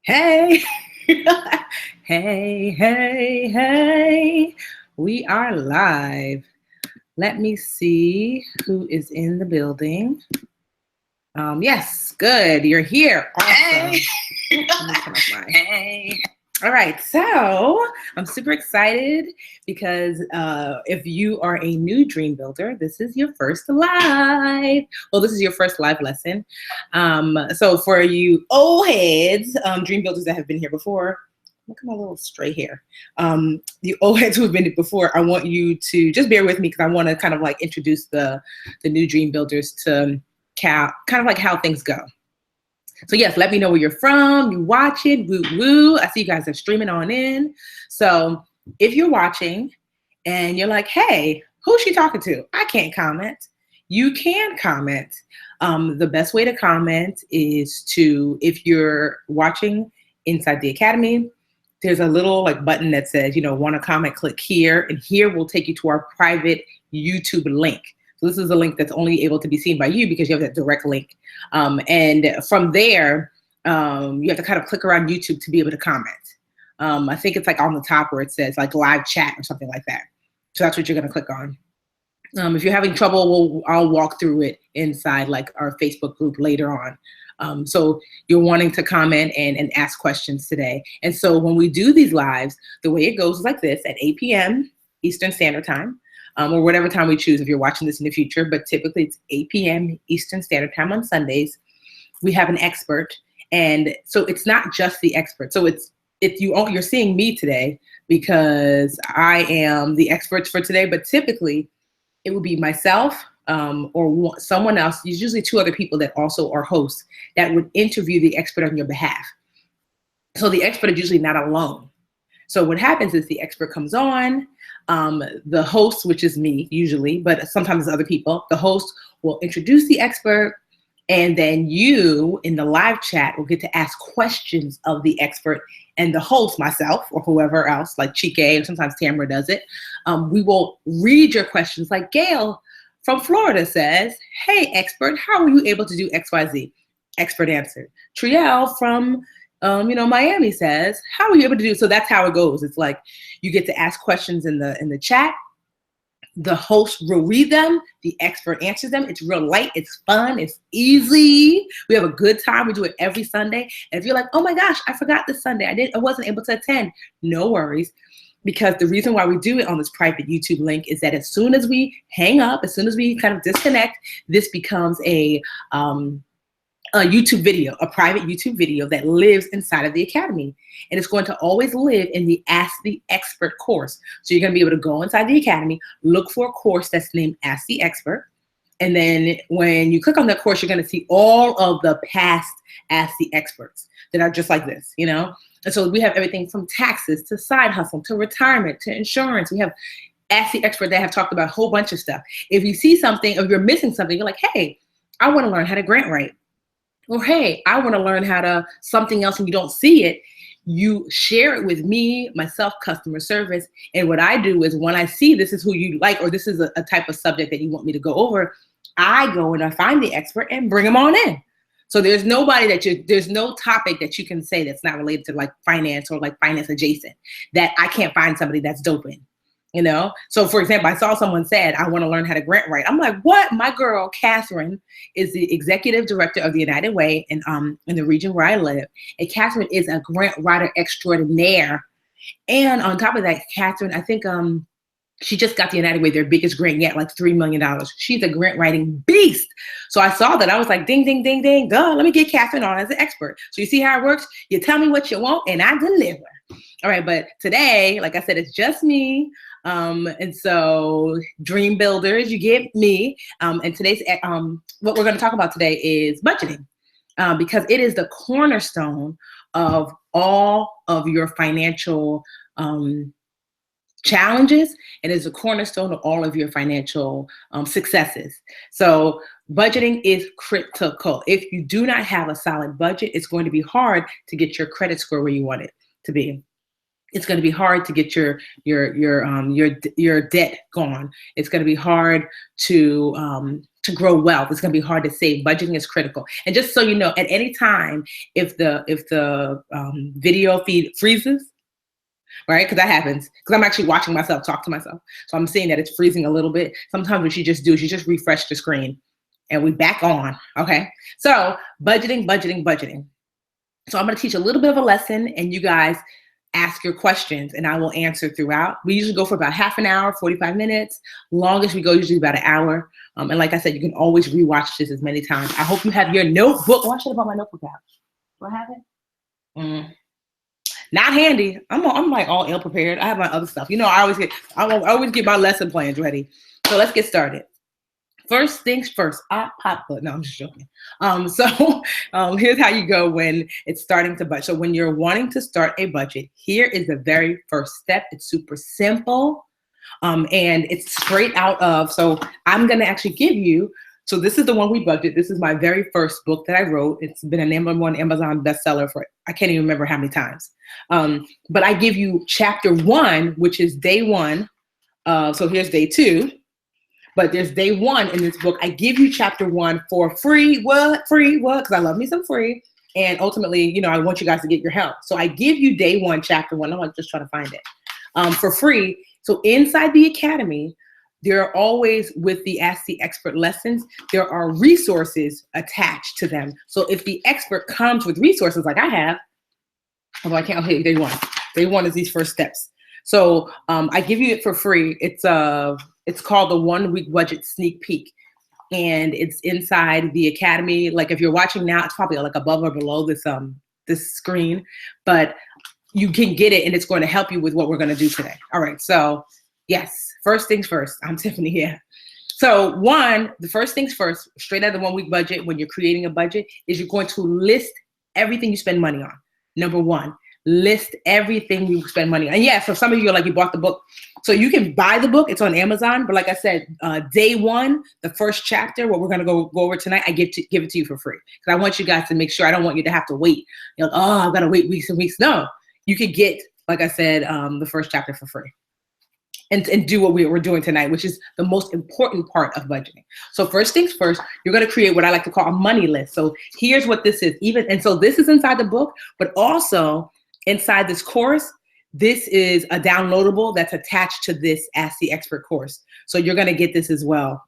Hey, hey, hey, hey. We are live. Let me see who is in the building. Yes, good. You're here. Awesome. Hey. Let me turn off my. Hey. All right, so I'm super excited because if you are a new dream builder, this is your first live. Well, this is your first live lesson. So for you old heads, dream builders that have been here before, look at my little stray hair. The old heads who have been here before, I want you to just bear with me because I want to kind of like introduce the new dream builders to kind of like how things go. So yes, let me know where you're from. You watching, woo woo. I see you guys are streaming on in. So if you're watching and you're like, hey, who's she talking to? I can't comment. You can comment. The best way to comment is if you're watching inside the academy, there's a little like button that says, want to comment, click here, and here will take you to our private YouTube link. So this is a link that's only able to be seen by you because you have that direct link. And from there, you have to kind of click around YouTube to be able to comment. I think it's like on the top where it says like live chat or something like that. So that's what you're going to click on. If you're having trouble, I'll walk through it inside like our Facebook group later on. So you're wanting to comment and ask questions today. And so when we do these lives, the way it goes is like this at 8 p.m. Eastern Standard Time. Or whatever time we choose if you're watching this in the future, but typically it's 8 p.m. Eastern Standard Time on Sundays. We have an expert, and so it's not just the expert. So you're seeing me today because I am the expert for today, but typically it would be myself or someone else. There's usually two other people that also are hosts that would interview the expert on your behalf. So the expert is usually not alone. So what happens is the expert comes on, the host, which is me usually, but sometimes other people, the host will introduce the expert, and then you in the live chat will get to ask questions of the expert, and the host, myself or whoever else, like Chike, or sometimes Tamara does it. We will read your questions like Gail from Florida says, hey, expert, how were you able to do XYZ? Expert answered. Trielle from Miami says, how are you able to do? So that's how it goes. It's like you get to ask questions in the chat. The host will read them. The expert answers them. It's real light. It's fun. It's easy. We have a good time. We do it every Sunday. And if you're like, oh my gosh, I forgot this Sunday. I wasn't able to attend. No worries. Because the reason why we do it on this private YouTube link is that as soon as we hang up, as soon as we kind of disconnect, this becomes a YouTube video, a private YouTube video that lives inside of the academy. And it's going to always live in the Ask the Expert course. So you're going to be able to go inside the academy, look for a course that's named Ask the Expert. And then when you click on that course, you're going to see all of the past Ask the Experts that are just like this, And so we have everything from taxes to side hustle to retirement to insurance. We have Ask the Expert that have talked about a whole bunch of stuff. If you see something, or you're missing something, you're like, hey, I want to learn how to grant write. Or, hey, I want to learn how to something else and you don't see it. You share it with me, myself, customer service. And what I do is when I see this is who you like, or this is a type of subject that you want me to go over, I go and I find the expert and bring them on in. So there's no topic that you can say that's not related to like finance or like finance adjacent that I can't find somebody that's dope in. So for example, I saw someone said, I want to learn how to grant write. I'm like, what? My girl, Catherine, is the executive director of the United Way in the region where I live. And Catherine is a grant writer extraordinaire. And on top of that, Catherine, I think she just got the United Way, their biggest grant yet, like $3 million. She's a grant writing beast. So I saw that. I was like, ding, ding, ding, ding. Duh, let me get Catherine on as an expert. So you see how it works? You tell me what you want and I deliver. All right, but today, like I said, it's just me. And so dream builders, you get me. And today's, what we're going to talk about today is budgeting, because it is the cornerstone of all of your financial challenges, and is a cornerstone of all of your financial successes. So budgeting is critical. If you do not have a solid budget, it's going to be hard to get your credit score where you want it to be. It's going to be hard to get your debt gone. It's going to be hard to to grow wealth. It's going to be hard to save. Budgeting is critical. And just so you know, at any time, if the video feed freezes, right? Because that happens. Because I'm actually watching myself talk to myself. So I'm seeing that it's freezing a little bit. Sometimes what you just do is you just refresh the screen and we back on. Okay. So budgeting. So I'm going to teach a little bit of a lesson and you guys ask your questions and I will answer throughout. We usually go for about half an hour, 45 minutes. Longest we go usually about an hour. And like I said, you can always rewatch this as many times. I hope you have your notebook. Oh, I should have brought my notebook out. Do I have it? Not handy. I'm like all ill prepared. I have my other stuff. You know, I always get my lesson plans ready. So let's get started. First things first. No, I'm just joking. Here's how you go when it's starting to budget. So when you're wanting to start a budget, here is the very first step. It's super simple. And it's straight out of, so I'm going to actually give you, so this is the One Week Budget. This is my very first book that I wrote. It's been a #1 Amazon bestseller for, I can't even remember how many times. But I give you chapter 1, which is day 1. So here's day 2. But there's day 1 in this book. I give you chapter 1 for free. What? Free? What? Because I love me some free. And ultimately, you know, I want you guys to get your help. So I give you day 1, chapter 1. I'm just trying to find it for free. So inside the Academy, there are always, with the Ask the Expert lessons, there are resources attached to them. So if the expert comes with resources like I have, although I can't, okay, day 1. Day 1 is these first steps. So I give you it for free. It's called the 1 Week Budget Sneak Peek. And it's inside the Academy. Like if you're watching now, it's probably like above or below this screen, but you can get it and it's going to help you with what we're going to do today. All right. So yes, first things first. I'm Tiffany here. So the first things first, straight out of the 1 Week Budget, when you're creating a budget, is you're going to list everything you spend money on. Number 1. List everything you spend money on. And yeah, so some of you are like, you bought the book. So you can buy the book. It's on Amazon. But like I said, day 1, the first chapter, what we're going to go over tonight, I give it to you for free. Because I want you guys to make sure, I don't want you to have to wait. You're like, oh, I've got to wait weeks and weeks. No, you can get, like I said, the first chapter for free. And do what we're doing tonight, which is the most important part of budgeting. So first things first, you're going to create what I like to call a money list. So here's what this is. And so this is inside the book, but also inside this course, this is a downloadable that's attached to this Ask the Expert course. So you're going to get this as well,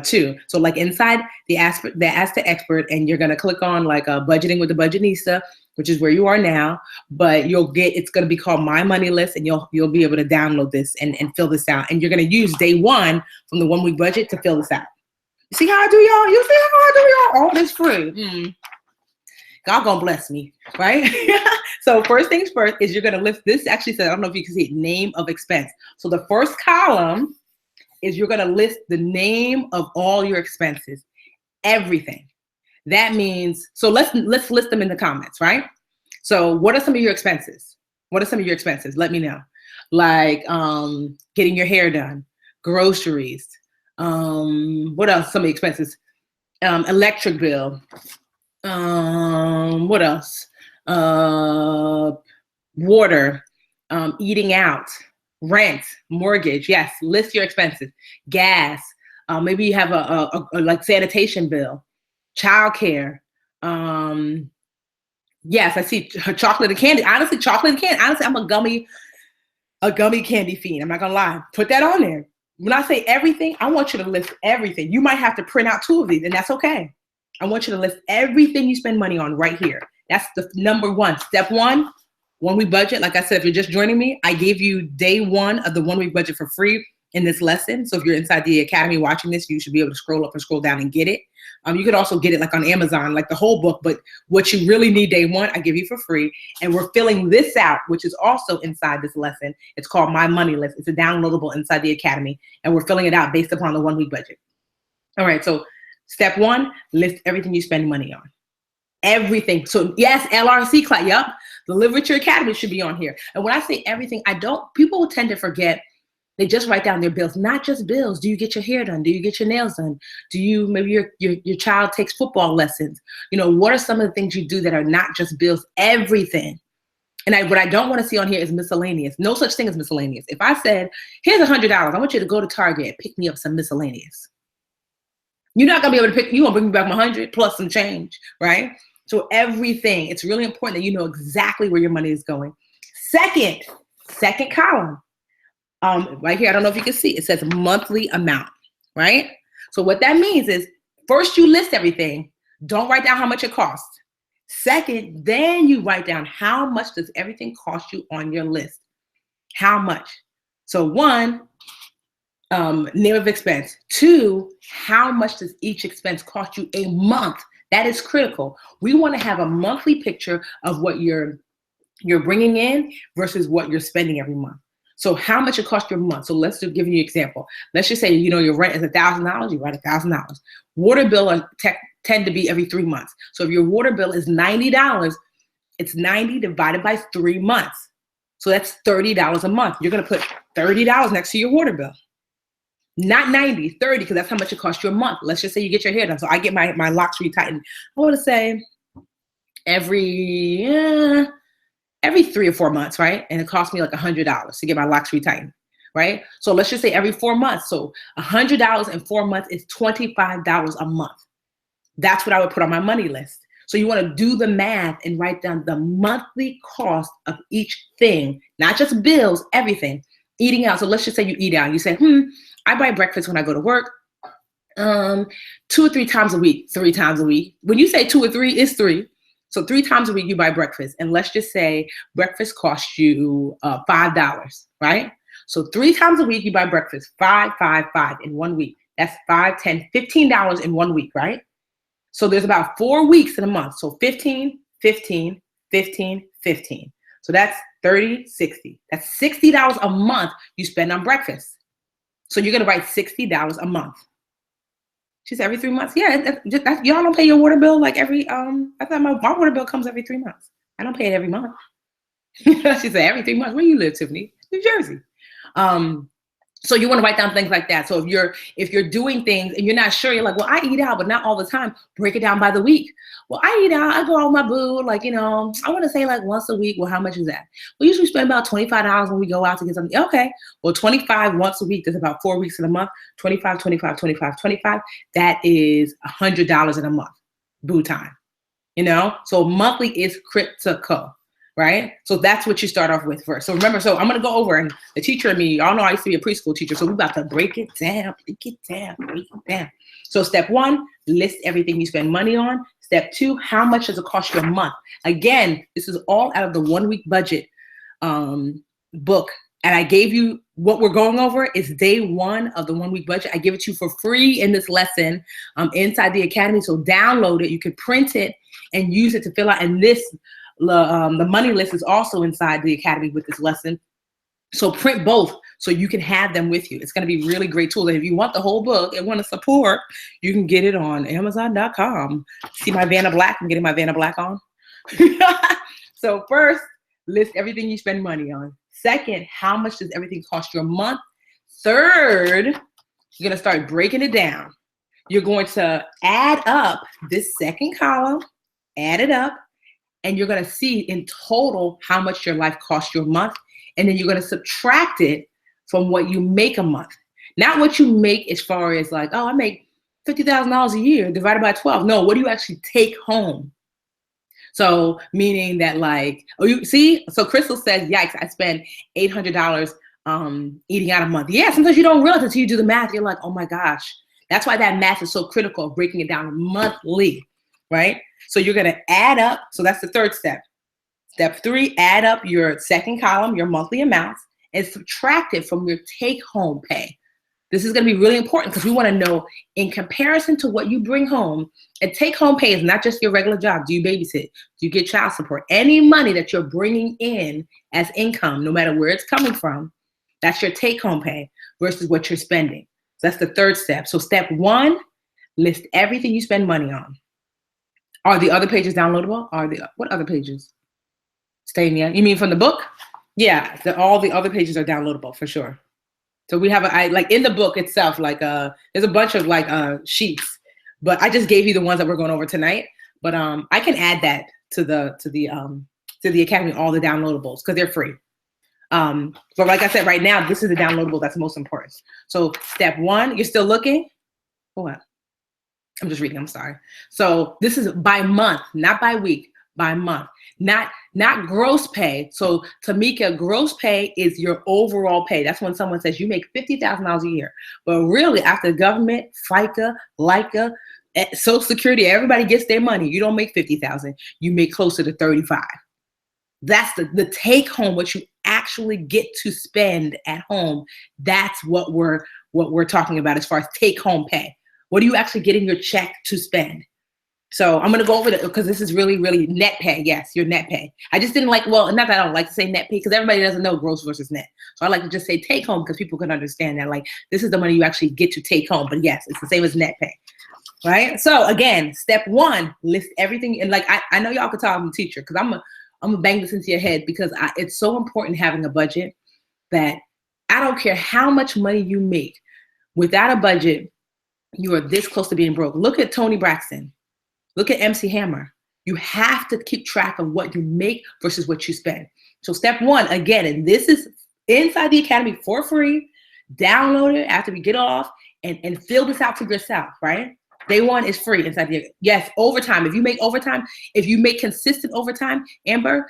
too. So like inside the Ask the Expert, and you're going to click on like Budgeting with the Budgetnista, which is where you are now, but it's going to be called My Money List, and you'll be able to download this and fill this out. And you're going to use day 1 from the 1 Week Budget to fill this out. You see how I do, y'all? You see how I do, y'all? All this free. God gonna bless me, right? So first things first is you're gonna list, this actually says, I don't know if you can see it, name of expense. So the first column is you're gonna list the name of all your expenses, everything. That means, so let's list them in the comments, right? So what are some of your expenses? What are some of your expenses? Let me know. Like getting your hair done, groceries, what else? Some of the expenses, electric bill, what else? Water, eating out, rent, mortgage. Yes, list your expenses. Gas. Maybe you have a like sanitation bill, childcare. Yes, I see chocolate and candy. Honestly, chocolate and candy. Honestly, I'm a gummy candy fiend. I'm not gonna lie. Put that on there. When I say everything, I want you to list everything. You might have to print out 2 of these, and that's okay. I want you to list everything you spend money on right here. That's the number 1. Step 1, 1 Week Budget. Like I said, if you're just joining me, I gave you day 1 of the 1 Week Budget for free in this lesson. So if you're inside the Academy watching this, you should be able to scroll up and scroll down and get it. You could also get it like on Amazon, like the whole book, but what you really need day 1, I give you for free. And we're filling this out, which is also inside this lesson. It's called My Money List. It's a downloadable inside the Academy, and we're filling it out based upon the 1 Week Budget. All right, so step 1, list everything you spend money on. Everything. So yes, LRC class. Yep. The Live Richer Academy should be on here. And when I say everything, people tend to forget. They just write down their bills, not just bills. Do you get your hair done? Do you get your nails done? Do you, maybe your child takes football lessons? You know, what are some of the things you do that are not just bills? Everything. And what I don't want to see on here is miscellaneous. No such thing as miscellaneous. If I said, here's $100, I want you to go to Target and pick me up some miscellaneous. You're not gonna be able to pick, you gonna bring me back my 100 plus some change, right? So everything, it's really important that you know exactly where your money is going. Second column, right here, I don't know if you can see, it says monthly amount, right? So what that means is, first you list everything, don't write down how much it costs. Second, then you write down how much does everything cost you on your list. How much? So one, name of expense. Two, how much does each expense cost you a month? That is critical. We want to have a monthly picture of what you're bringing in versus what you're spending every month. So how much it costs you a month. So let's just give you an example. Let's just say, your rent is $1,000, you write $1,000. Water bill tend to be every 3 months. So if your water bill is $90, it's 90 divided by 3 months. So that's $30 a month. You're going to put $30 next to your water bill. Not 90, 30, because that's how much it costs you a month. Let's just say you get your hair done. So I get my locks retightened. I want to say every 3 or 4 months, right? And it costs me like $100 to get my locks retightened, right? So let's just say every 4 months. So $100 in 4 months is $25 a month. That's what I would put on my money list. So you want to do the math and write down the monthly cost of each thing, not just bills, everything. Eating out. So let's just say you eat out. You say, I buy breakfast when I go to work, 2 or 3 times a week, 3 times a week. When you say 2 or 3, it's 3. So 3 times a week you buy breakfast. And let's just say breakfast costs you $5, right? So 3 times a week you buy breakfast, 5 in 1 week. That's $5, $10, $15 in 1 week, right? So there's about 4 weeks in a month. So 15, 15, 15, 15. So that's 30, 60. That's $60 a month you spend on breakfast. So you're going to write $60 a month. She said every 3 months. Yeah, y'all don't pay your water bill like every, I thought my water bill comes every 3 months. I don't pay it every month. She said every 3 months. Where you live, Tiffany? New Jersey. So you want to write down things like that. So if you're doing things and you're not sure, you're like, well, I eat out, but not all the time. Break it down by the week. Well, I eat out. I go out with my boo. Like, I want to say like once a week. Well, how much is that? We usually spend about $25 when we go out to get something. Okay. Well, 25 once a week. There's about 4 weeks in a month. 25, 25, 25, 25. That is $100 in a month. Boo time. So monthly is critical. Right? So that's what you start off with first. So remember, I'm going to go over, and the teacher and me, y'all know I used to be a preschool teacher. So we're about to break it down. So step 1, list everything you spend money on. Step 2, how much does it cost you a month? Again, this is all out of the 1 week budget book. And I gave you what we're going over is day 1 of the 1 week budget. I give it to you for free in this lesson inside the Academy. So download it. You can print it and use it to fill out. And the money list is also inside the Academy with this lesson. So print both so you can have them with you. It's going to be really great tool. And if you want the whole book and want to support, you can get it on Amazon.com. See my Vanna Black? I'm getting my Vanna Black on. So first, list everything you spend money on. Second, how much does everything cost you a month? Third, you're going to start breaking it down. You're going to add up this second column, add it up, and you're going to see in total how much your life costs you a month. And then you're going to subtract it from what you make a month. Not what you make as far as like, I make $50,000 a year divided by 12. No, what do you actually take home? So meaning that like, so Crystal says, yikes, I spend $800 eating out a month. Yeah, sometimes you don't realize until you do the math. You're like, oh my gosh. That's why that math is so critical, breaking it down monthly, right? So you're going to add up. So that's the third step. Step 3, add up your second column, your monthly amounts, and subtract it from your take-home pay. This is going to be really important because we want to know in comparison to what you bring home, and take-home pay is not just your regular job. Do you babysit? Do you get child support? Any money that you're bringing in as income, no matter where it's coming from, that's your take-home pay versus what you're spending. So that's the third step. So step 1, list everything you spend money on. Are the other pages downloadable? What other pages? Staying there. You mean from the book? Yeah, all the other pages are downloadable for sure. So we have like in the book itself, like there's a bunch of like sheets, but I just gave you the ones that we're going over tonight. But I can add that to the Academy, all the downloadables, because they're free. But like I said, right now, this is the downloadable that's most important. So step 1, you're still looking? What? I'm just reading, I'm sorry. So this is by month, not by week, by month, not gross pay. So Tamika, gross pay is your overall pay. That's when someone says you make $50,000 a year. But really, after government, FICA, LICA, Social Security, everybody gets their money. You don't make 50,000. You make closer to 35. That's the take home, what you actually get to spend at home. That's what we're talking about as far as take home pay. What do you actually get in your check to spend? So I'm going to go over that because this is really, really net pay. Yes, your net pay. I just didn't like, well, not that I don't like to say net pay because everybody doesn't know gross versus net. So I like to just say take home because people can understand that. Like, this is the money you actually get to take home. But yes, it's the same as net pay. Right? So again, step one, list everything. And like, I know y'all could tell I'm a teacher because I'm going to bang this into your head because it's so important having a budget that I don't care how much money you make. Without a budget, you are this close to being broke. Look at Tony Braxton. Look at MC Hammer. You have to keep track of what you make versus what you spend. So step one, again, and this is inside the Academy for free. Download it after we get off and fill this out for yourself, right? Day one is free inside the, yes, overtime. If you make overtime, if you make consistent overtime, Amber,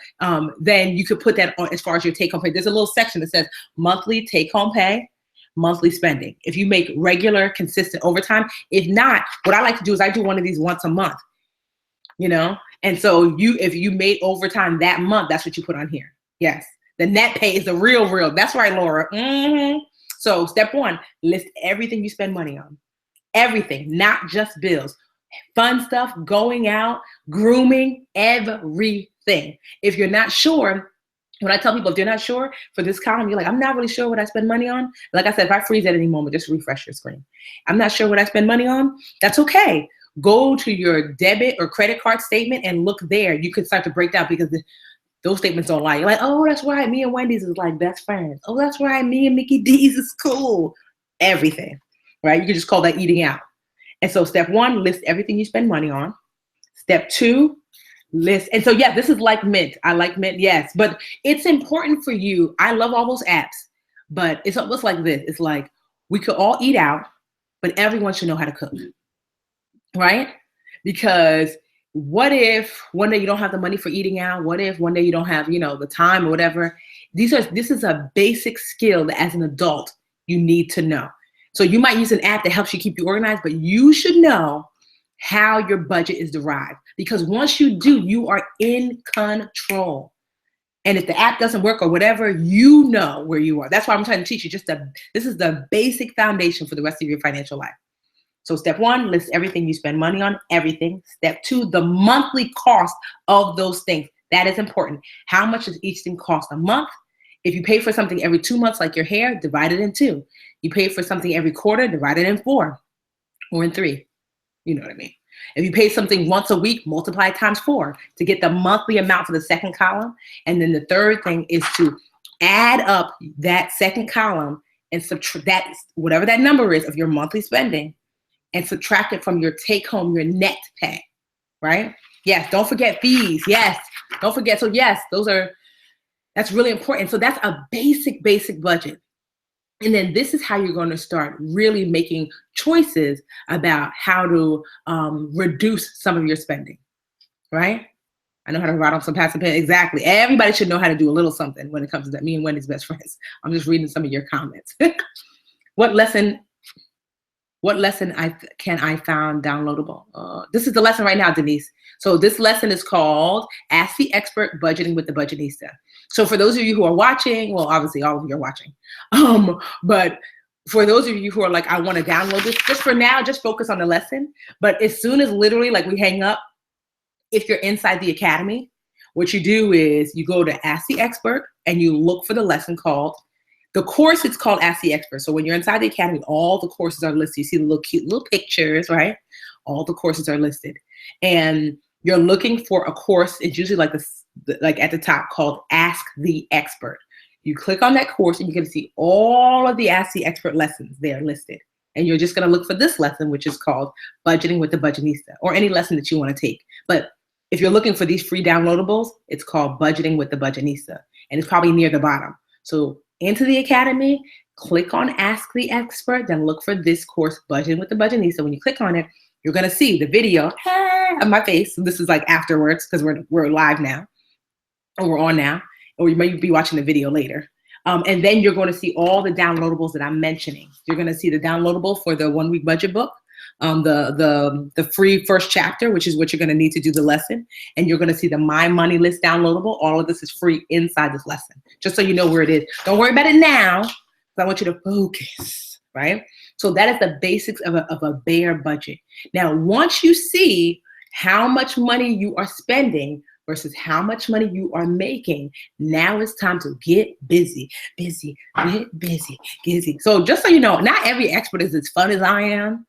then you could put that on as far as your take home pay. There's a little section that says monthly take home pay, monthly spending. If you make regular, consistent overtime, if not, what I like to do is I do one of these once a month, you know? And so if you made overtime that month, that's what you put on here. Yes. The net pay is the real. That's right, Laura. Mm-hmm. So step one, list everything you spend money on. Everything, not just bills. Fun stuff, going out, grooming, everything. If you're not sure, when I tell people, if you're not sure for this column, you're like, I'm not really sure what I spend money on. Like I said, if I freeze at any moment, just refresh your screen. I'm not sure what I spend money on. That's okay. Go to your debit or credit card statement and look there. You can start to break down because those statements don't lie. You're like, oh, that's right. Me and Wendy's is like best friends. Oh, that's right. Me and Mickey D's is cool. Everything, right? You can just call that eating out. And so step one, list everything you spend money on. Step two, list. And so, yeah, this is like Mint. I like Mint, yes. But it's important for you. I love all those apps. But it's almost like this. It's like we could all eat out, but everyone should know how to cook, right? Because what if one day you don't have the money for eating out? What if one day you don't have, the time or whatever? This is a basic skill that as an adult you need to know. So you might use an app that helps you keep you organized, but you should know how your budget is derived. Because once you do, you are in control. And if the app doesn't work or whatever, you know where you are. That's why I'm trying to teach you this is the basic foundation for the rest of your financial life. So step one, list everything you spend money on, everything. Step two, the monthly cost of those things. That is important. How much does each thing cost a month? If you pay for something every 2 months, like your hair, divide it in 2. You pay for something every quarter, divide it in 4 or in 3. You know what I mean? If you pay something once a week, multiply it times 4 to get the monthly amount for the second column. And then the third thing is to add up that second column and subtract that, whatever that number is of your monthly spending, and subtract it from your take home, your net pay, right? Yes, don't forget fees. Yes, don't forget. So yes, that's really important. So that's a basic budget. And then this is how you're going to start really making choices about how to reduce some of your spending, right? I know how to write on some pads and pen. Exactly. Everybody should know how to do a little something when it comes to that. Me and Wendy's best friends. I'm just reading some of your comments. What lesson can I found downloadable? This is the lesson right now, Denise. So this lesson is called Ask the Expert, Budgeting with the Budgetnista. So for those of you who are watching, well, obviously all of you are watching. But for those of you who are like, I want to download this, just for now, just focus on the lesson. But as soon as literally like we hang up, if you're inside the Academy, what you do is you go to Ask the Expert and you look for the lesson called, the course, it's called Ask the Expert. So when you're inside the Academy, all the courses are listed. You see the little cute little pictures, right? All the courses are listed. And you're looking for a course, it's usually like this, like at the top, called Ask the Expert. You click on that course and you're going to see all of the Ask the Expert lessons there listed. And you're just going to look for this lesson, which is called Budgeting with the Budgetnista, or any lesson that you want to take. But if you're looking for these free downloadables, it's called Budgeting with the Budgetnista. And it's probably near the bottom. So into the Academy, click on Ask the Expert, then look for this course, Budgeting with the Budgetnista. When you click on it, You're going to see the video of my face. So this is like afterwards because we're live now, or we're on now, or you might be watching the video later. And then you're going to see all the downloadables that I'm mentioning. You're going to see the downloadable for the 1 week budget book, the free first chapter, which is what you're going to need to do the lesson. And you're going to see the My Money List downloadable. All of this is free inside this lesson, just so you know where it is. Don't worry about it now, because I want you to focus, right? So that is the basics of a bare budget. Now, once you see how much money you are spending versus how much money you are making, now it's time to get busy. Get busy. So just so you know, not every expert is as fun as I am.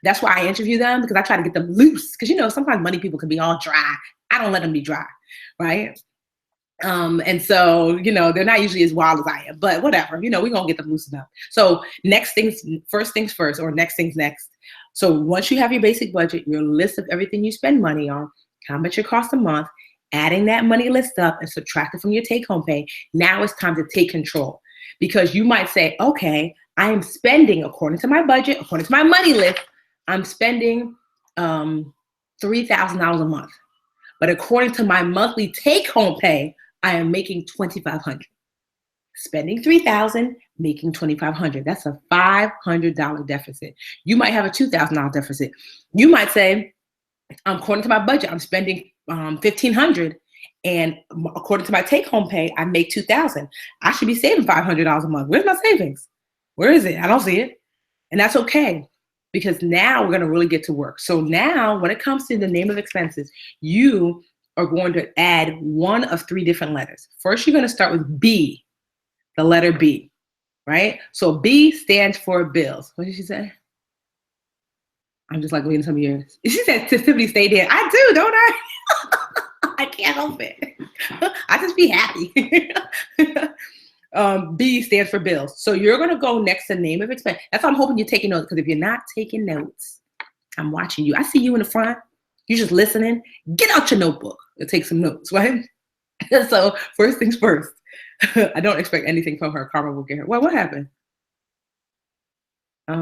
That's why I interview them, because I try to get them loose. Because, you know, sometimes money people can be all dry. I don't let them be dry, right? And so, you know, they're not usually as wild as I am, but whatever, you know, we're going to get them loosened up. So first things first, or next things next. So once you have your basic budget, your list of everything you spend money on, how much it costs a month, adding that money list up and subtract it from your take home pay, now it's time to take control. Because you might say, okay, I am spending, according to my budget, according to my money list, I'm spending $3,000 a month. But according to my monthly take home pay, I am making $2,500. Spending $3,000, making $2,500. That's a $500 deficit. You might have a $2,000 deficit. You might say, according to my budget, I'm spending $1,500, and according to my take home pay, I make $2,000. I should be saving $500 a month. Where's my savings? Where is it? I don't see it. And that's okay, because now we're going to really get to work. So now when it comes to the name of expenses, you are going to add one of three different letters. First, you're going to start with B, the letter B, right? So B stands for bills. What did she say? I'm just like waiting some years. She said to simply stay there. I do, don't I? I can't help it. I just be happy. B stands for bills. So you're going to go next to name of expense. That's why I'm hoping you're taking notes, because if you're not taking notes, I'm watching you. I see you in the front. You're just listening. Get out your notebook and take some notes, right? So first things first. I don't expect anything from her. Karma will get her. Well, what happened? I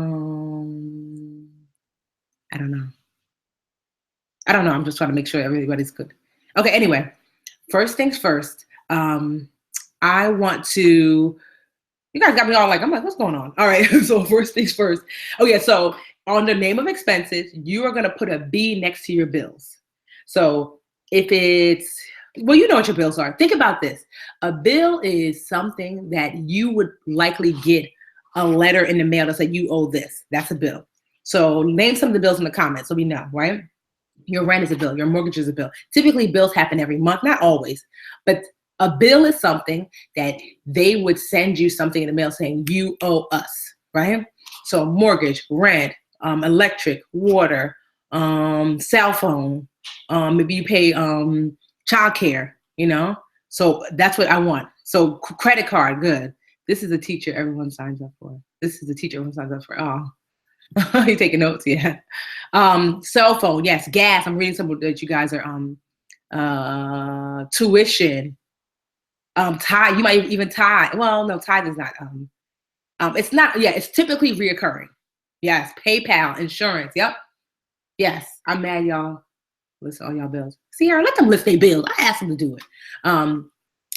don't know. I'm just trying to make sure everybody's good. Okay, anyway, first things first. I want to, you guys got me all like, I'm like, what's going on? All right, so first things first. Okay, so on the name of expenses, you are going to put a B next to your bills. So if it's, well, you know what your bills are. Think about this. A bill is something that you would likely get a letter in the mail that said you owe this. That's a bill. So name some of the bills in the comments so we know, right? Your rent is a bill. Your mortgage is a bill. Typically, bills happen every month, not always, but a bill is something that they would send you something in the mail saying you owe us, right? So mortgage, rent, electric, water, cell phone, maybe you pay childcare, you know? So that's what I want. So credit card, good. This is a teacher everyone signs up for. This is a teacher everyone signs up for. Oh, you taking notes? Yeah. Cell phone, yes. Gas. I'm reading some that you guys are tuition. Tithe. You might even tithe. Well, no, tithe is not. It's not. Yeah, it's typically reoccurring. Yes. PayPal, insurance. Yep. Yes. I'm mad, y'all. List all y'all bills. Sierra, let them list their bills. I asked them to do it.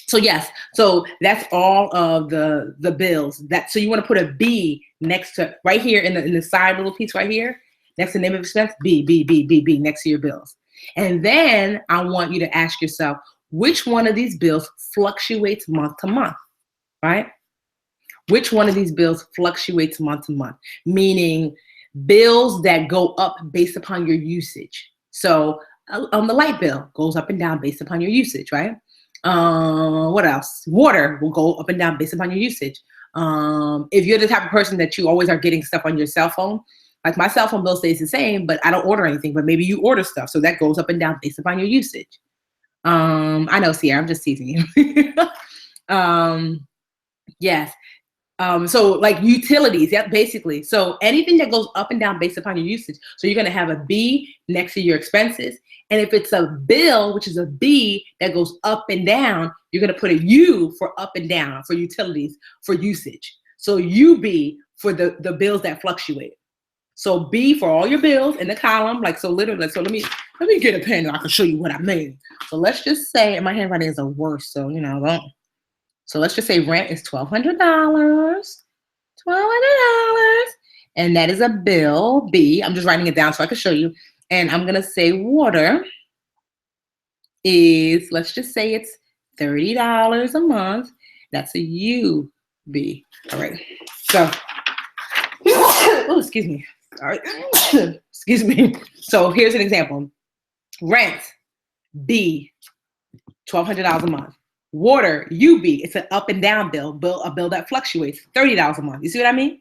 So yes, so that's all of the bills. So you want to put a B next to right here in the side little piece right here, next to name of expense, B next to your bills. And then I want you to ask yourself, which one of these bills fluctuates month to month, right? Which one of these bills fluctuates month to month? Meaning bills that go up based upon your usage. So on the light bill goes up and down based upon your usage, right? What else? Water will go up and down based upon your usage. If you're the type of person that you always are getting stuff on your cell phone, like my cell phone bill stays the same, but I don't order anything, but maybe you order stuff. So that goes up and down based upon your usage. I know, Sierra, I'm just teasing you. Yes. So like utilities, yeah, basically. So anything that goes up and down based upon your usage. So you're going to have a B next to your expenses. And if it's a bill, which is a B that goes up and down, you're going to put a U for up and down, for utilities, for usage. So UB for the bills that fluctuate. So B for all your bills in the column, like so literally. So let me get a pen and I can show you what I mean. So let's just say, and my handwriting is the worst, so don't. So let's just say rent is $1,200, $1,200, and that is a bill B. I'm just writing it down so I can show you. And I'm gonna say water is, let's just say it's $30 a month. That's a UB. All right. So, oh, excuse me. All right. Excuse me. So here's an example. Rent, B, $1,200 a month. Water, UB, it's an up and down bill, a bill that fluctuates, $30 a month. You see what I mean?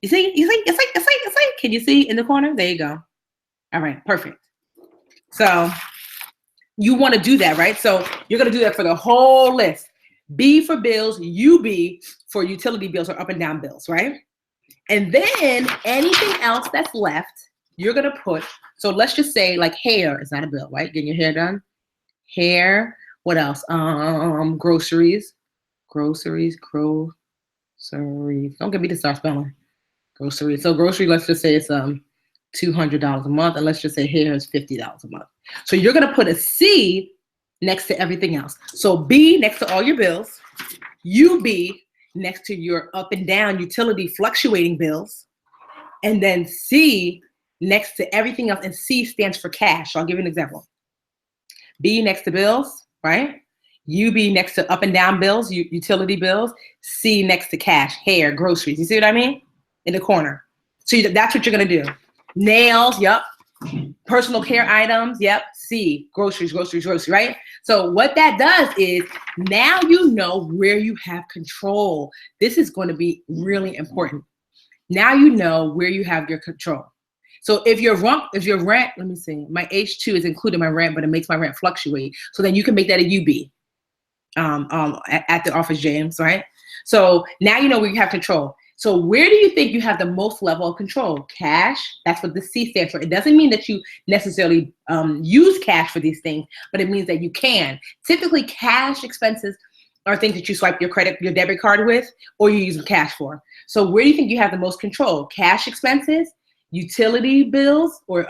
You see? It's like, can you see in the corner? There you go. All right, perfect. So you want to do that, right? So you're going to do that for the whole list. B for bills, UB for utility bills or up and down bills, right? And then anything else that's left, you're going to put, so let's just say like hair is not a bill, right? Getting your hair done. Hair, what else? Groceries. Don't get me to start spelling. Groceries. So grocery, let's just say it's $200 a month, and let's just say hair is $50 a month. So you're going to put a C next to everything else. So B next to all your bills, UB next to your up and down utility fluctuating bills, and then C next to everything else, and C stands for cash. So I'll give you an example. B next to bills, right? UB next to up and down bills, utility bills, C next to cash, hair, groceries. You see what I mean? In the corner. So that's what you're going to do. Nails, yep. Personal care items, yep. C, groceries, right? So what that does is now you know where you have control. This is going to be really important. Now you know where you have your control. So if your rent, let me see, my H2 is included my rent, but it makes my rent fluctuate. So then you can make that a UB at the office, James, right? So now you know where you have control. So where do you think you have the most level of control? Cash, that's what the C stands for. It doesn't mean that you necessarily use cash for these things, but it means that you can. Typically, cash expenses are things that you swipe your debit card with, or you use cash for. So where do you think you have the most control? Cash expenses, utility bills, or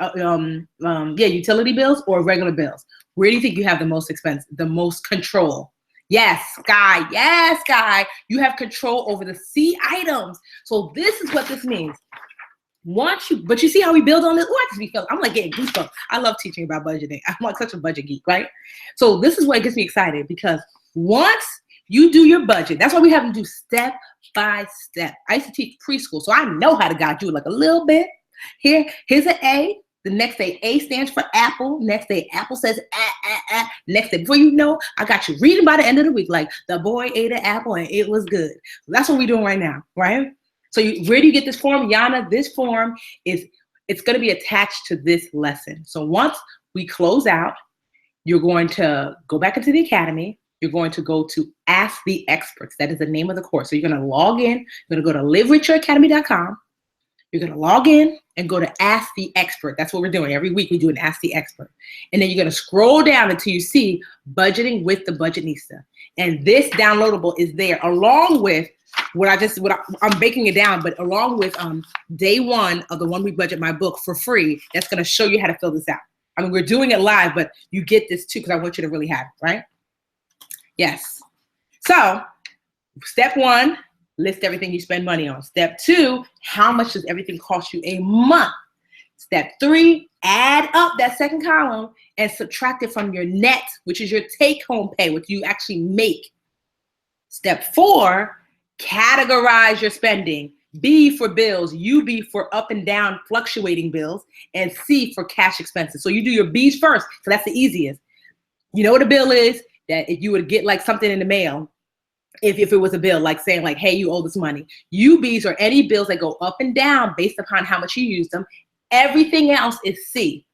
utility bills or regular bills? Where do you think you have the most expense, the most control? Yes, Sky. Yes, Sky. You have control over the C items. So this is what this means. But you see how we build on this? I'm like getting goosebumps. I love teaching about budgeting. I'm like such a budget geek, right? So this is what gets me excited, because once you do your budget, that's why we have to do step by step. I used to teach preschool, so I know how to guide you like a little bit. Here's an A. The next day, A stands for apple. Next day, apple says Next day, before you know, I got you reading by the end of the week, like the boy ate an apple and it was good. So that's what we're doing right now, right? So where do you get this form? Yana, this form it's going to be attached to this lesson. So once we close out, you're going to go back into the academy. You're going to go to Ask the Experts. That is the name of the course. So you're going to log in. You're going to go to livericheracademy.com. You're going to log in and go to Ask the Expert. That's what we're doing. Every week we do an Ask the Expert. And then you're going to scroll down until you see Budgeting with the Budgetnista. And this downloadable is there along with I'm breaking it down, but along with day one of the 1 Week Budget, my book for free, that's going to show you how to fill this out. I mean, we're doing it live, but you get this too because I want you to really have it, right? Yes. So step one, list everything you spend money on. Step two, how much does everything cost you a month? Step three, add up that second column and subtract it from your net, which is your take-home pay, what you actually make. Step four, categorize your spending. B for bills, UB for up and down fluctuating bills, and C for cash expenses. So you do your B's first, so that's the easiest. You know what a bill is? That if you would get like something in the mail, if it was a bill, like saying like, hey, you owe this money. UBs are any bills that go up and down based upon how much you use them. Everything else is C.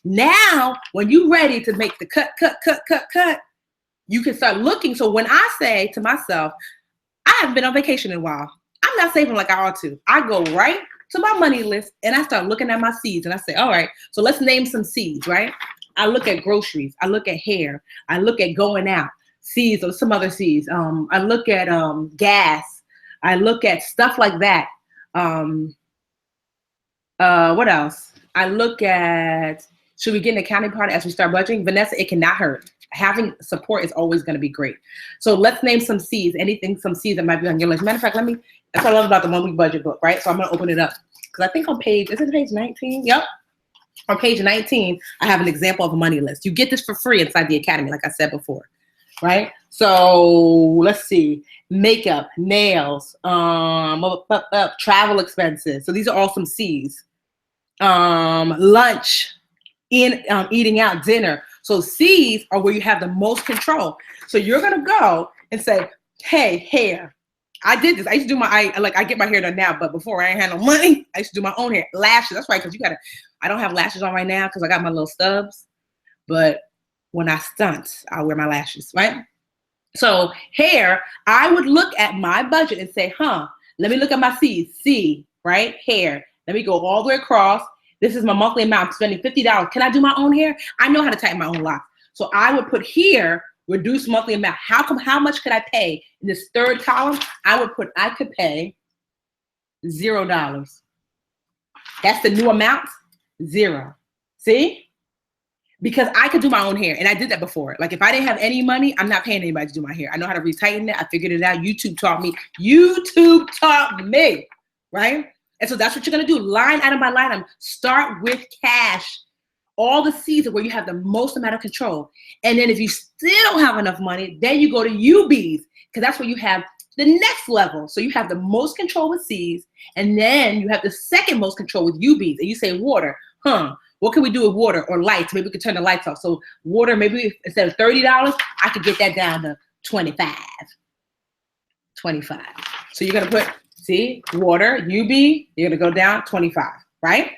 Now, when you're ready to make the cut, you can start looking. So when I say to myself, I haven't been on vacation in a while. I'm not saving like I ought to. I go right to my money list and I start looking at my C's and I say, all right, so let's name some C's, right? I look at groceries. I look at hair. I look at going out. C's or some other C's. I look at gas. I look at stuff like that. What else? I look at, should we get an accounting partner as we start budgeting? Vanessa, it cannot hurt. Having support is always going to be great. So let's name some C's, some C's that might be on your list. Matter of fact, that's what I love about the 1 week budget book, right? So I'm going to open it up. Because I think on page 19? Yep. On page 19, I have an example of a money list. You get this for free inside the academy, like I said before, right? So let's see, makeup, nails, travel expenses. So these are all some C's. Lunch, eating out, dinner. So C's are where you have the most control. So you're gonna go and say, hey, hair. I did this. I used to do I get my hair done now, but before I ain't had no money, I used to do my own hair. Lashes, that's right, because I don't have lashes on right now because I got my little stubs. But when I stunt, I'll wear my lashes, right? So hair, I would look at my budget and say, let me look at my C's. C, right? Hair. Let me go all the way across. This is my monthly amount. I'm spending $50. Can I do my own hair? I know how to tighten my own locks. So I would put here, reduce monthly amount. How much could I pay? In this third column, I could pay $0. That's the new amount, 0. See? Because I could do my own hair, and I did that before. Like if I didn't have any money, I'm not paying anybody to do my hair. I know how to retighten it. I figured it out. YouTube taught me. YouTube taught me, right? And so that's what you're gonna do, line item by line item. Start with cash. All the C's are where you have the most amount of control. And then if you still don't have enough money, then you go to UBs, because that's where you have the next level. So you have the most control with C's, and then you have the second most control with UBs. And you say water, what can we do with water or lights? Maybe we could turn the lights off. So water, maybe instead of $30, I could get that down to 25. So you're gonna put, see, water, UB, you're gonna go down 25, right?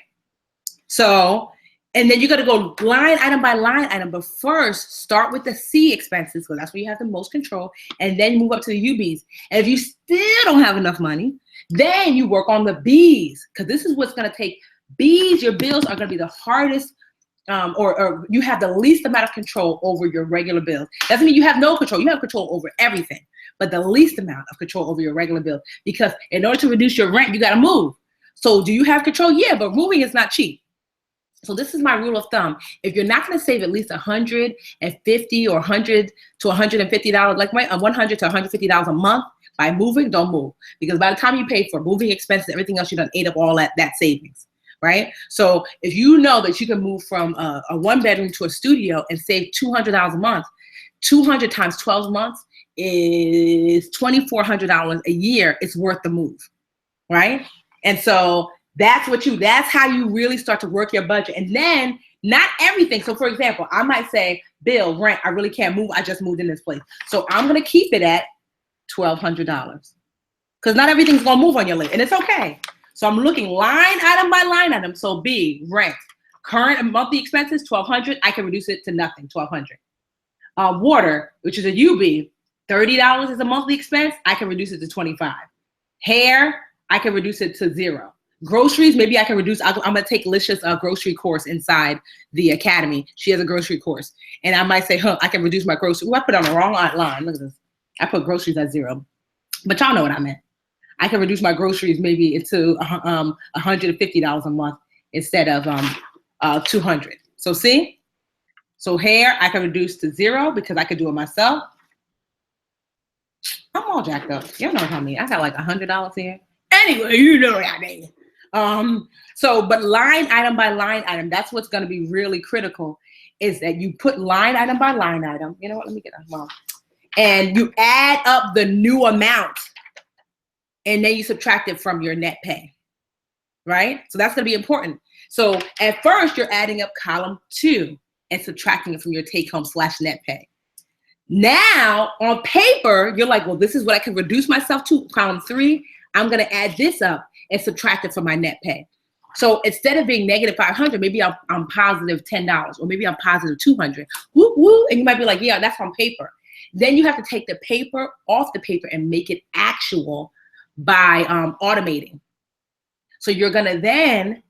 So, and then you're gonna go line item by line item, but first start with the C expenses, because that's where you have the most control, and then move up to the UBs. And if you still don't have enough money, then you work on the B's, because this is what's gonna take. B's, your bills are gonna be the hardest, or you have the least amount of control over your regular bills. Doesn't mean you have no control. You have control over everything, but the least amount of control over your regular bills. Because in order to reduce your rent, you gotta move. So do you have control? Yeah, but moving is not cheap. So this is my rule of thumb. If you're not gonna save at least $150 or $100 to $150, like $100 to $150 a month by moving, don't move. Because by the time you pay for moving expenses, everything else, you done ate up all that savings. Right? So if you know that you can move from a 1-bedroom to a studio and save $200 a month, 200 times 12 months is $2,400 a year. It's worth the move, right? And so that's how you really start to work your budget. And then not everything. So for example, I might say, bill, rent, I really can't move. I just moved in this place. So I'm going to keep it at $1,200 because not everything's going to move on your list, and it's okay. So I'm looking line item by line item. So B, rent, current and monthly expenses, $1,200. I can reduce it to nothing, $1,200. Water, which is a UB, $30 is a monthly expense. I can reduce it to $25. Hair, I can reduce it to 0. Groceries, maybe I can reduce. I'm gonna take Lisha's grocery course inside the academy. She has a grocery course, and I might say, I can reduce my grocery. I put on the wrong line. Look at this. I put groceries at 0, but y'all know what I meant. I can reduce my groceries maybe into $150 a month instead of $200. So see? So hair, I can reduce to 0 because I could do it myself. I'm all jacked up. You know what I mean? I got like $100 here. Anyway, you know what I mean. But line item by line item, that's what's going to be really critical, is that you put line item by line item. You know what? Let me get that. Well, and you add up the new amount. And then you subtract it from your net pay, right? So that's gonna be important. So at first you're adding up column 2 and subtracting it from your take home / net pay. Now on paper, you're like, well, this is what I can reduce myself to, column 3. I'm gonna add this up and subtract it from my net pay. So instead of being negative $500, maybe I'm positive $10, or maybe I'm positive $200. Woo woo, and you might be like, yeah, that's on paper. Then you have to take the paper off the paper and make it actual by automating. So you're gonna then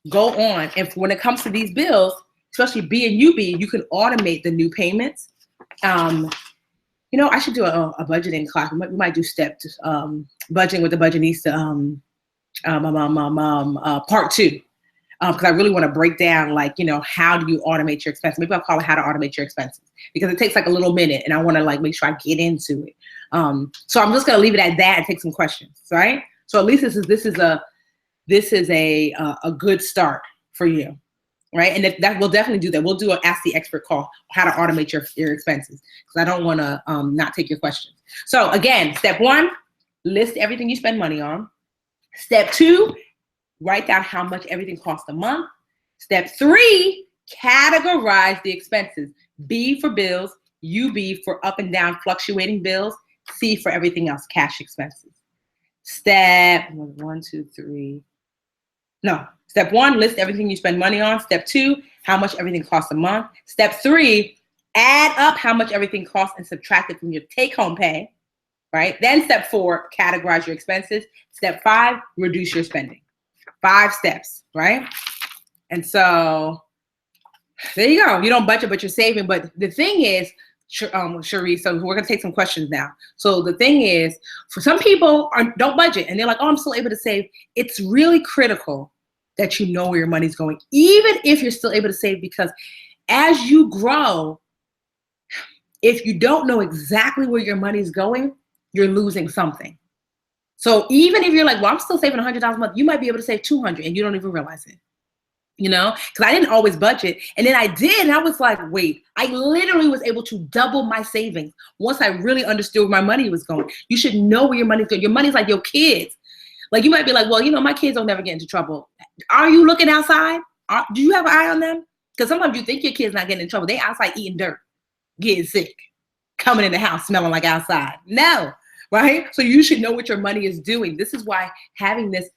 go on, and when it comes to these bills, especially B and UB, you can automate the new payments. I should do a budgeting class. We might do steps, budgeting with the Budgetnista part 2. because I really want to break down, like, you know, how do you automate your expenses? Maybe I'll call it how to automate your expenses, because it takes like a little minute and I want to like make sure I get into it. So I'm just going to leave it at that and take some questions, right? So at least this is a good start for you, right? And that we'll definitely do that. We'll do an Ask the Expert call, how to automate your expenses, because I don't want to not take your questions. So again, step 1, list everything you spend money on. Step 2, write down how much everything costs a month. Step 3, categorize the expenses. B for bills, UB for up and down fluctuating bills, C for everything else, cash expenses. Step 1, list everything you spend money on. Step 2, how much everything costs a month. Step 3, add up how much everything costs and subtract it from your take-home pay, right? Then step 4, categorize your expenses. Step 5, reduce your spending. 5 steps, right? And so there you go. You don't budget, but you're saving. But the thing is, Cherie, so we're gonna take some questions now. So the thing is, for some people don't budget and they're like, oh, I'm still able to save. It's really critical that you know where your money's going, even if you're still able to save, because as you grow, if you don't know exactly where your money's going, you're losing something. So even if you're like, well, I'm still saving $100 a month, you might be able to save $200 and you don't even realize it. You know, because I didn't always budget. And then I did. And I was like, wait, I literally was able to double my savings once I really understood where my money was going. You should know where your money's going. Your money's like your kids. Like, you might be like, well, you know, my kids don't never get into trouble. Are you looking outside? Do you have an eye on them? Because sometimes you think your kid's not getting in trouble. They outside eating dirt, getting sick, coming in the house smelling like outside. No, right? So you should know what your money is doing. This is why having this,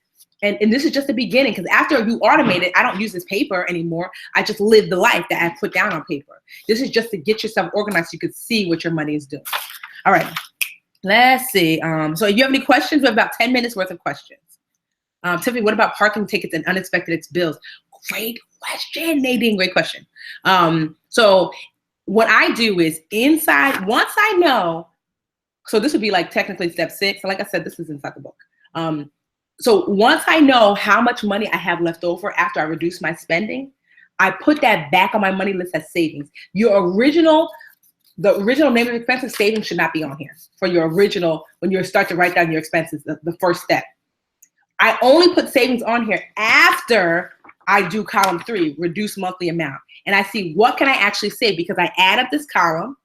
and this is just the beginning, because after you automate it, I don't use this paper anymore. I just live the life that I put down on paper. This is just to get yourself organized so you could see what your money is doing. All right, let's see. So if you have any questions, we have about 10 minutes worth of questions. Tiffany, what about parking tickets and unexpected bills? Great question, Nadine, great question. So what I do is once I know, so this would be like technically step 6. Like I said, this is inside the book. So once I know how much money I have left over after I reduce my spending, I put that back on my money list as savings. The original name of expenses, savings, should not be on here for your original, when you start to write down your expenses, the first step. I only put savings on here after I do column 3, reduce monthly amount. And I see what can I actually save, because I add up this column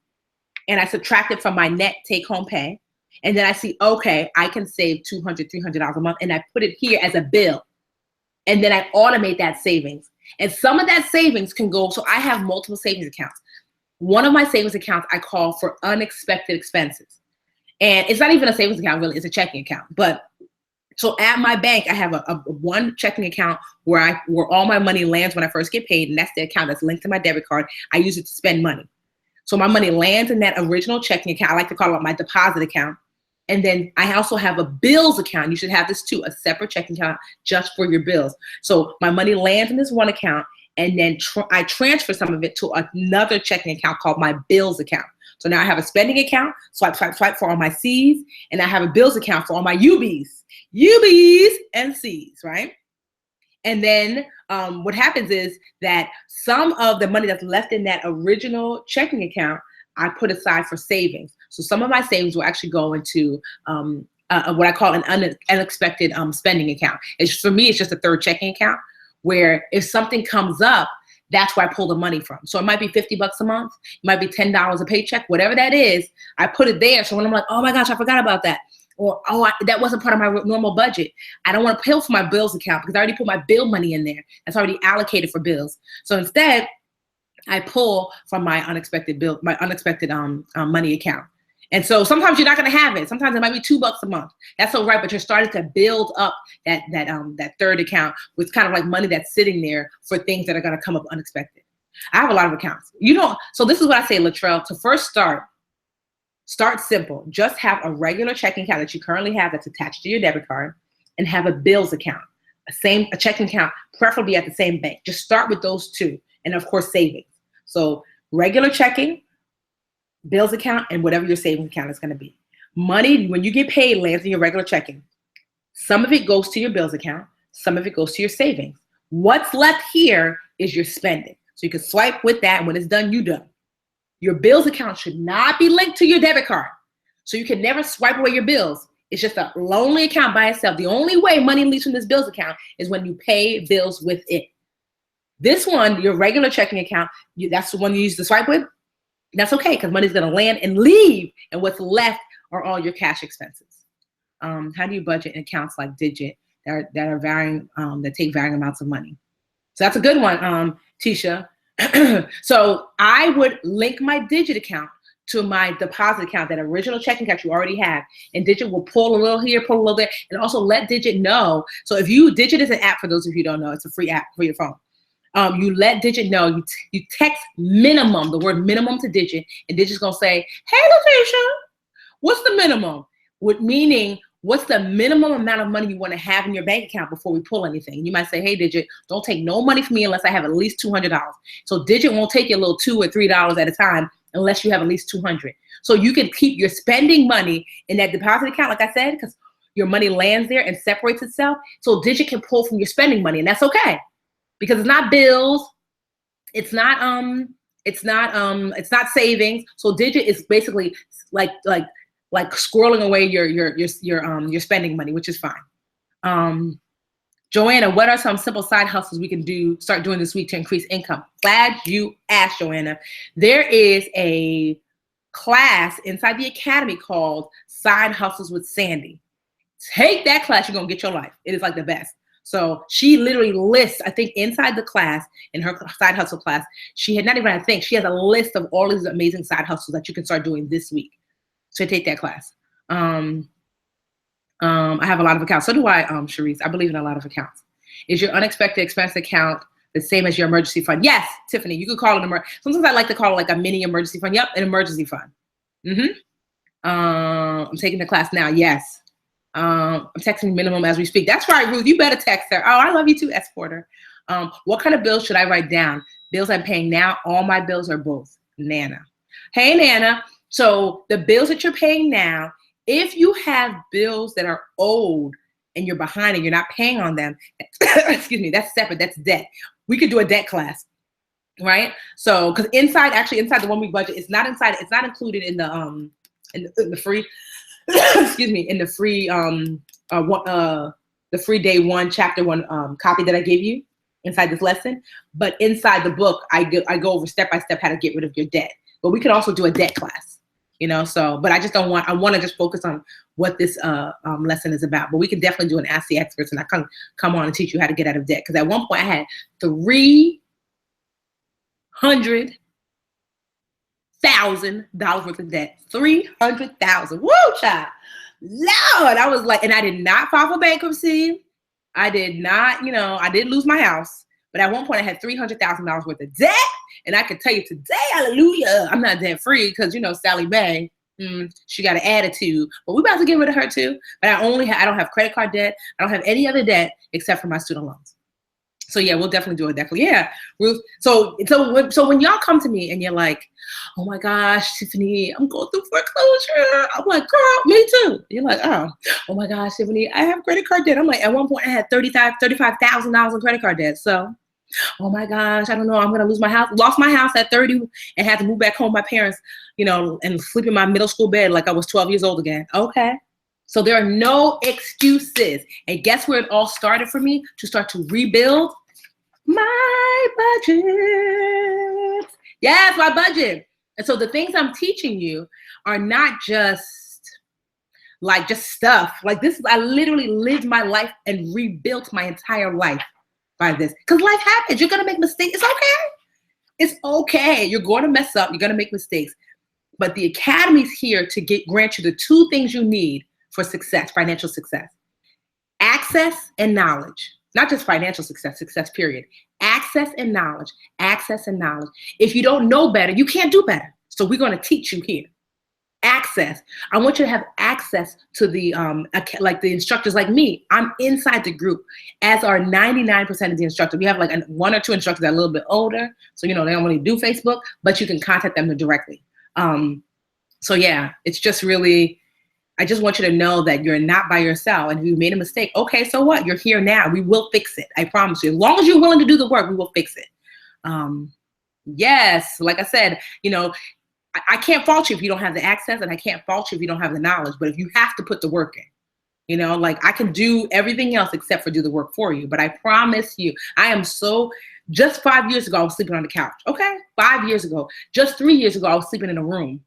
and I subtract it from my net take home pay. And then I see, okay, I can save $200, $300 a month, and I put it here as a bill. And then I automate that savings. And some of that savings can go, so I have multiple savings accounts. One of my savings accounts I call for unexpected expenses. And it's not even a savings account, really, it's a checking account. But so at my bank, I have a one checking account where all my money lands when I first get paid, and that's the account that's linked to my debit card. I use it to spend money. So my money lands in that original checking account. I like to call it my deposit account. And then I also have a bills account. You should have this too, a separate checking account just for your bills. So my money lands in this one account, and then I transfer some of it to another checking account called my bills account. So now I have a spending account, swipe for all my C's, and I have a bills account for all my UBs and C's, right? And then what happens is that some of the money that's left in that original checking account, I put aside for savings. So some of my savings will actually go into what I call an unexpected spending account. For me, it's just a third checking account where if something comes up, that's where I pull the money from. So it might be $50 a month, it might be $10 a paycheck, whatever that is, I put it there. So when I'm like, oh my gosh, I forgot about that. Or, that wasn't part of my normal budget. I don't want to pay for my bills account because I already put my bill money in there. That's already allocated for bills. So instead, I pull from my unexpected money account. And so sometimes you're not going to have it. Sometimes it might be $2 a month. That's all right, but you're starting to build up that third account with kind of like money that's sitting there for things that are going to come up unexpected. I have a lot of accounts. So this is what I say, Latrell, to first start simple. Just have a regular checking account that you currently have that's attached to your debit card, and have a bills account, a checking account, preferably at the same bank. Just start with those two, and of course savings. So regular checking, bills account, and whatever your savings account is going to be. Money, when you get paid, lands in your regular checking. Some of it goes to your bills account. Some of it goes to your savings. What's left here is your spending. So you can swipe with that. And when it's done, you done. Your bills account should not be linked to your debit card. So you can never swipe away your bills. It's just a lonely account by itself. The only way money leaves from this bills account is when you pay bills with it. This one, your regular checking account, that's the one you use to swipe with. That's okay, because money's going to land and leave. And what's left are all your cash expenses. How do you budget in accounts like Digit that are varying, that take varying amounts of money? So that's a good one, Tisha. So I would link my Digit account to my deposit account, that original checking account you already have. And Digit will pull a little here, pull a little there, and also let Digit know. So Digit is an app, for those of you who don't know. It's a free app for your phone. You let Digit know, you text minimum, the word minimum to Digit, and Digit's gonna say, hey, Latisha, what's the minimum? Meaning, what's the minimum amount of money you want to have in your bank account before we pull anything? And you might say, hey, Digit, don't take no money from me unless I have at least $200. So Digit won't take you a little $2 or $3 at a time unless you have at least $200. So you can keep your spending money in that deposit account, like I said, because your money lands there and separates itself. So Digit can pull from your spending money, and that's okay, because it's not bills, it's not savings. So Digit is basically like squirreling away your spending money, which is fine. Joanna, what are some simple side hustles we can start doing this week to increase income? Glad you asked, Joanna. There is a class inside the academy called Side Hustles with Sandy. Take that class, you're gonna get your life. It is like the best. So she literally lists, I think inside the class, in her side hustle class, she has a list of all these amazing side hustles that you can start doing this week. So take that class. I have a lot of accounts. So do I, Sharice. I believe in a lot of accounts. Is your unexpected expense account the same as your emergency fund? Yes, Tiffany, you could call it sometimes I like to call it like a mini emergency fund. Yep, an emergency fund. I'm taking the class now. Yes. I'm texting minimum as we speak. That's right, Ruth. You better text her. Oh, I love you too, S. Porter. What kind of bills should I write down? Bills I'm paying now, all my bills, or both? Nana. Hey, Nana. So the bills that you're paying now, if you have bills that are owed and you're behind and you're not paying on them, excuse me, that's separate. That's debt. We could do a debt class, right? So, because inside the 1 week budget, it's not included in the free, excuse me, in the free the free day one, chapter one copy that I gave you inside this lesson. But inside the book, I go over step by step how to get rid of your debt. But we could also do a debt class, so, but I want to just focus on what this lesson is about. But we can definitely do an Ask the Experts, and I can come on and teach you how to get out of debt. Because at one point I had $300,000 worth of debt. 300,000. Woo, child. Lord, I was like, and I did not file for bankruptcy. I did not, I did lose my house. But at one point I had $300,000 worth of debt. And I can tell you today, hallelujah, I'm not debt free because, Sally Mae, she got an attitude. But we're about to get rid of her too. But I don't have credit card debt. I don't have any other debt except for my student loans. So yeah, we'll definitely do it. Definitely. Yeah, Ruth. So when y'all come to me and you're like, oh my gosh, Tiffany, I'm going through foreclosure. I'm like, girl, me too. You're like, oh my gosh, Tiffany, I have credit card debt. I'm like, at one point I had $35,000 in credit card debt. So, oh my gosh, I don't know. I'm going to lose my house. Lost my house at 30 and had to move back home with my parents, and sleep in my middle school bed like I was 12 years old again. Okay. So there are no excuses. And guess where it all started for me? To start to rebuild my budget. Yes, my budget. And so the things I'm teaching you are not just stuff. Like this, I literally lived my life and rebuilt my entire life by this. Because life happens. You're going to make mistakes. It's okay. It's okay. You're going to mess up. You're going to make mistakes. But the Academy's here to grant you the two things you need for success, financial success. Access and knowledge. Not just financial success, success period. Access and knowledge. Access and knowledge. If you don't know better, you can't do better. So we're going to teach you here. Access. I want you to have access to the like the instructors like me. I'm inside the group, as are 99% of the instructors. We have like one or two instructors that are a little bit older, so they don't really do Facebook, but you can contact them directly. So yeah, it's just really I just want you to know that you're not by yourself. And if you made a mistake, okay, so what? You're here now. We will fix it. I promise you. As long as you're willing to do the work, we will fix it. Yes, like I said, you know, I can't fault you if you don't have the access, and I can't fault you if you don't have the knowledge. But if you have to put the work in, you know, like I can do everything else except for do the work for you. But I promise you, just 5 years ago, I was sleeping on the couch. Okay, 5 years ago. Just 3 years ago, I was sleeping in a room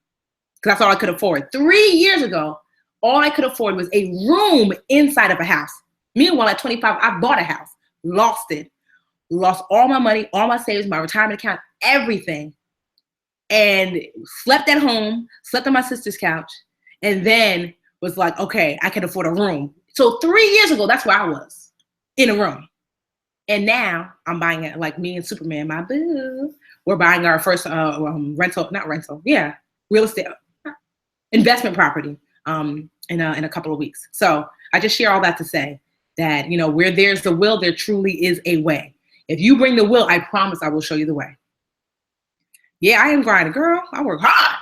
because that's all I could afford. 3 years ago, all I could afford was a room inside of a house. Meanwhile, at 25, I bought a house, lost it, lost all my money, all my savings, my retirement account, everything, and slept at home, slept on my sister's couch, and then was like, okay, I can afford a room. So 3 years ago, that's where I was, in a room. And now I'm buying it, like me and Superman, my boo. We're buying our first real estate investment property in a couple of weeks. So I just share all that to say that, you know, where there's the will, there truly is a way. If you bring the will, I promise I will show you the way. Yeah, I am grinding, girl. I work hard.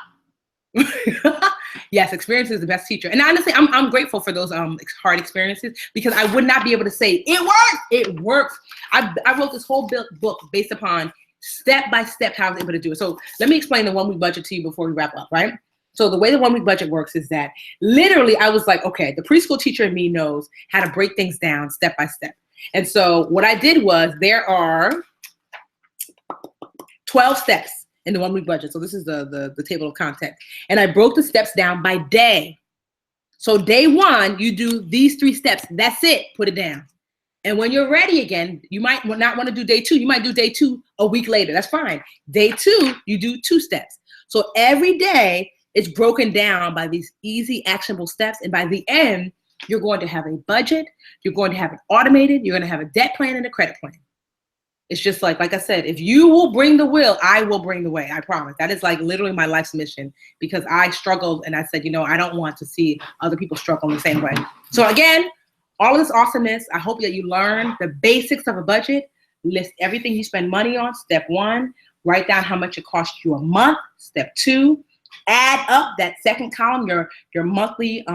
Yes, experience is the best teacher. And honestly, I'm grateful for those hard experiences, because I would not be able to say, it works. It works. I wrote this whole book based upon step-by-step how I was able to do it. So let me explain the 1 week budget to you before we wrap up, right? So the way the 1 week budget works is that literally I was like, okay, the preschool teacher in me knows how to break things down step by step. And so what I did was, there are 12 steps in the 1 week budget. So this is the table of content. And I broke the steps down by day. So day 1, you do these 3 steps. That's it. Put it down. And when you're ready again, you might not want to do day 2. You might do day 2 a week later. That's fine. Day 2, you do 2 steps. So every day it's broken down by these easy, actionable steps. And by the end, you're going to have a budget. You're going to have it automated. You're going to have a debt plan and a credit plan. It's just like I said, if you will bring the will, I will bring the way. I promise. That is like literally my life's mission, because I struggled and I said, you know, I don't want to see other people struggle in the same way. So again, all of this awesomeness, I hope that you learn the basics of a budget. List everything you spend money on. Step 1, write down how much it costs you a month. Step 2, add up that second column, your monthly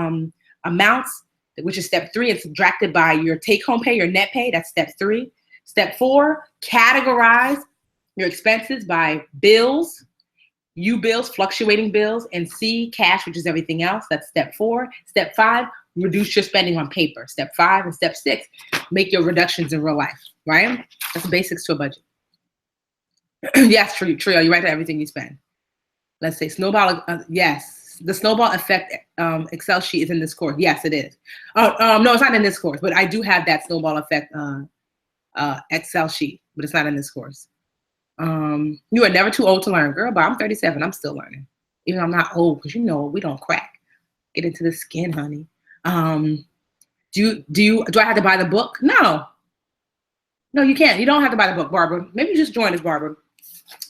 amounts, which is step 3, and subtracted by your take-home pay, your net pay. That's step 3. Step 4, categorize your expenses by bills, U-bills, fluctuating bills, and C, cash, which is everything else. That's step 4. Step 5, reduce your spending on paper. Step 5 and step 6, make your reductions in real life, right? That's the basics to a budget. Yes, Trio, you write down everything you spend. Let's say snowball, yes. The snowball effect Excel sheet is in this course. Yes, it is. No, it's not in this course, but I do have that snowball effect Excel sheet, but it's not in this course. You are never too old to learn, girl, but I'm 37. I'm still learning. Even though I'm not old, because you know we don't crack. Get into the skin, honey. Do I have to buy the book? No. No, you can't. You don't have to buy the book, Barbara. Maybe you just join us, Barbara.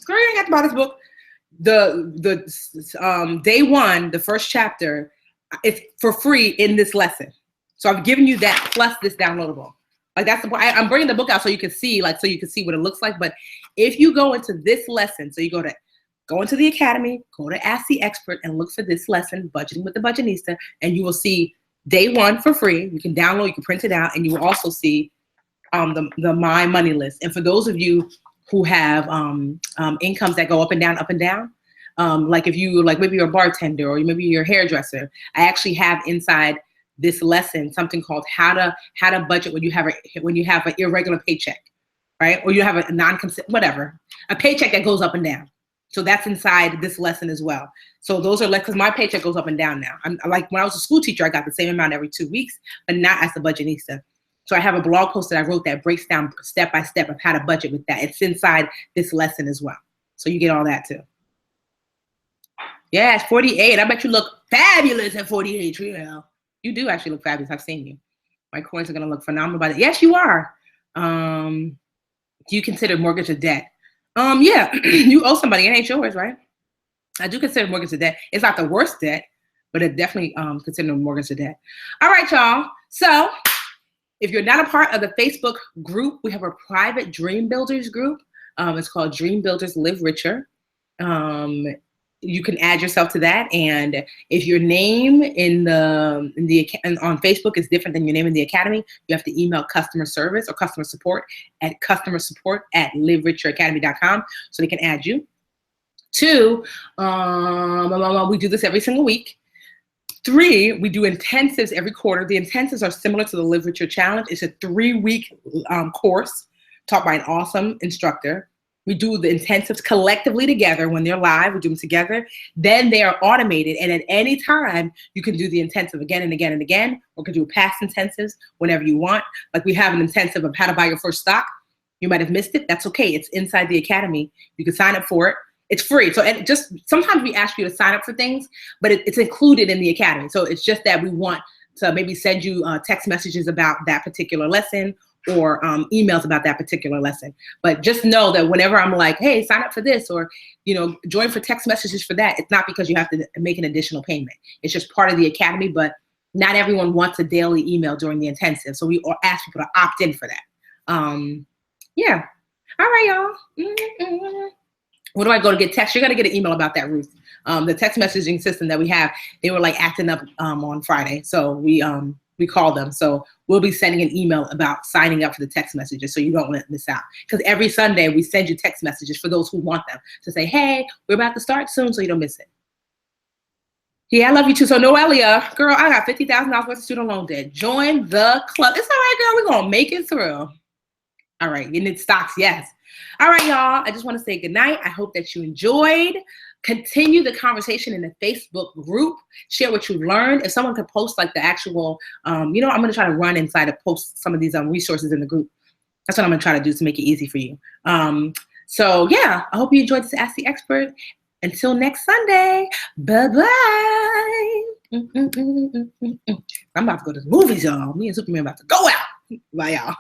Girl, you ain't have to buy this book. The day 1, the first chapter, it's for free in this lesson. So I've given you that plus this downloadable. Like that's the point. I'm bringing the book out so you can see, what it looks like. But if you go into this lesson, so you go into the academy, go to Ask the Expert, and look for this lesson, Budgeting with the Budgetnista, and you will see day 1 for free. You can download, you can print it out, and you will also see the My Money list. And for those of you who have incomes that go up and down, like if you maybe you're a bartender or maybe you're a hairdresser, I actually have inside this lesson something called how to budget when you have an irregular paycheck, right? Or you have a a paycheck that goes up and down. So that's inside this lesson as well. So those are because my paycheck goes up and down now. I'm like when I was a school teacher, I got the same amount every 2 weeks, but not as a Budgetnista. So I have a blog post that I wrote that breaks down step by step of how to budget with that. It's inside this lesson as well. So you get all that too. Yeah, it's 48. I bet you look fabulous at 48, Trio. You do actually look fabulous. I've seen you. My coins are going to look phenomenal by that. Yes, you are. Do you consider mortgage a debt? Yeah, you owe somebody. It ain't yours, right? I do consider mortgage a debt. It's not the worst debt, but it definitely consider mortgage a debt. All right, y'all. So if you're not a part of the Facebook group, we have a private Dream Builders group. It's called Dream Builders Live Richer. you can add yourself to that. And if your name and on Facebook is different than your name in the academy, you have to email customer service or customer support at customersupport@livericheracademy.com so they can add you. 2, we do this every single week. 3, we do intensives every quarter. The intensives are similar to the Live Richer Challenge. It's a 3-week course taught by an awesome instructor. We do the intensives collectively together when they're live. We do them together. Then they are automated. And at any time, you can do the intensive again and again and again, or can do past intensives whenever you want. Like we have an intensive of how to buy your first stock. You might have missed it. That's okay. It's inside the academy. You can sign up for it. It's free. So and just sometimes we ask you to sign up for things, but it's included in the academy. So it's just that we want to maybe send you text messages about that particular lesson, or emails about that particular lesson. But just know that whenever I'm like, hey, sign up for this, or, join for text messages for that, it's not because you have to make an additional payment. It's just part of the academy, but not everyone wants a daily email during the intensive. So we ask people to opt in for that. Yeah. All right, y'all. Where do I go to get text? You're going to get an email about that, Ruth. The text messaging system that we have, they were like acting up on Friday. So we called them. So we'll be sending an email about signing up for the text messages so you don't miss out. Because every Sunday we send you text messages for those who want them to say, hey, we're about to start soon so you don't miss it. Yeah, I love you too. So Noelia, girl, I got $50,000 worth of student loan debt. Join the club. It's all right, girl. We're going to make it through. All right. You need stocks. Yes. All right, y'all. I just want to say good night. I hope that you enjoyed. Continue the conversation in the Facebook group. Share what you learned. If someone could post like the actual, I'm going to try to run inside and post some of these resources in the group. That's what I'm going to try to do to make it easy for you. So yeah, I hope you enjoyed this Ask the Expert. Until next Sunday, bye-bye. I'm about to go to the movies, y'all. Me and Superman about to go out. Bye, y'all.